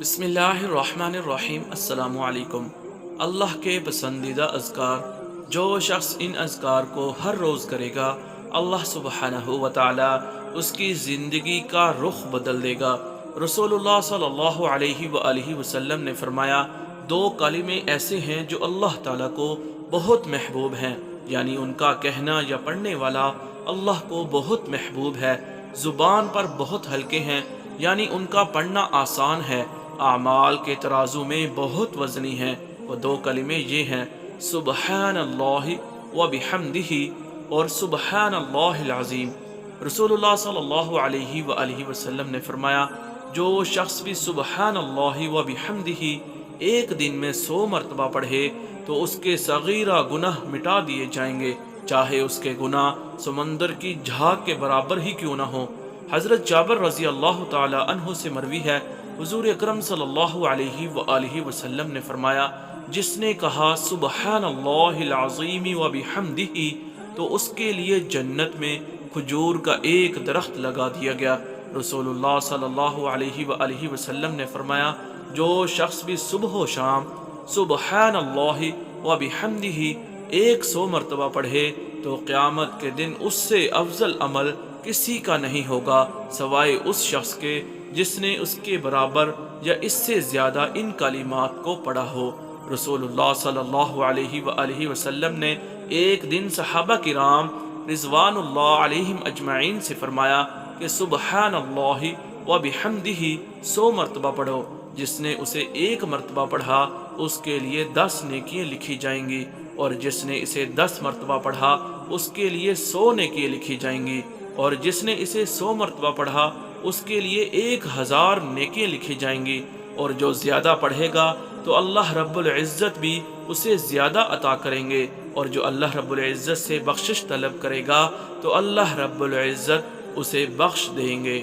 बिस्मिल्लाहिर्रहमानिर्रहीम। अस्सलामु अलैकुम। अल्लाह के पसंदीदा अज़कार, जो शख्स इन अज़कार को हर रोज़ करेगा, अल्लाह सुब्हानहू व तआला उसकी ज़िंदगी का रुख बदल देगा। रसूलुल्लाह सल्लल्लाहु अलैहि व आलिहि वसल्लम ने फरमाया, दो कलिमे ऐसे हैं जो अल्लाह ताला को बहुत महबूब हैं, यानी उनका कहना या पढ़ने वाला अल्लाह को बहुत महबूब है। ज़ुबान पर बहुत हल्के हैं, यानी उनका पढ़ना आसान है। आमाल के तराजू में बहुत वज़नी हैं। वो दो कलिमे ये हैं, सुबहानल्लाहि व बिहम्दिही और सुबहानल्लाहिल अज़ीम। रसूलुल्लाह सल्लल्लाहु अलैहि व आलिहि वसल्लम ने फरमाया, जो शख्स भी सुबहानल्लाहि व बिहम्दिही एक दिन में 100 मरतबा पढ़े तो उसके सगीरा गुनाह मिटा दिए जाएंगे, चाहे उसके गुनाह समंदर की झाग के बराबर ही क्यों ना हो। हज़रत जाबिर रज़ी अल्लाह ताला अन्हु से मरवी है, हुज़ूर अकरम सल्लल्लाहु अलैहि व आलिहि वसल्लम ने फरमाया, जिसने कहा सुबहानल्लाहिल अज़ीम व बिहम्दिही तो उसके लिए जन्नत में खजूर का एक दरख्त लगा दिया गया। रसूलुल्लाह सल्लल्लाहु अलैहि व आलिहि वसल्लम ने फरमाया, जो शख्स भी सुबह व शाम सुबहानल्लाहि व बिहम्दिही 100 मरतबा पढ़े तो क़यामत के दिन उससे अफजल अमल किसी का नहीं होगा सवाए उस शख्स के जिसने उसके बराबर या इससे ज़्यादा इन कलिमात को पढ़ा हो। रसूलुल्लाह सल्लल्लाहु अलैहि व आलिहि वसल्लम ने एक दिन सहाबा किराम रिज़वानुल्लाह अलैहिम अजमाइन से फरमाया कि सुबहानल्लाहि व बिहम्दिही 100 मरतबा पढ़ो। जिसने उसे एक मरतबा पढ़ा उसके लिए 10 नेकियां लिखी जाएंगी, और जिसने इसे 10 मरतबा पढ़ा उसके लिए 100 नेकियां लिखी जाएंगी, और जिसने इसे 100 मरतबा पढ़ा उसके लिए 1000 नेकियां लिखी जाएंगी। और जो ज़्यादा पढ़ेगा तो अल्लाह रब्बुल इज़्ज़त भी उसे ज़्यादा अता करेंगे, और जो अल्लाह रब्बुल इज़्ज़त से बख्शिश तलब करेगा तो अल्लाह रब्बुल इज़्ज़त उसे बख्श देंगे।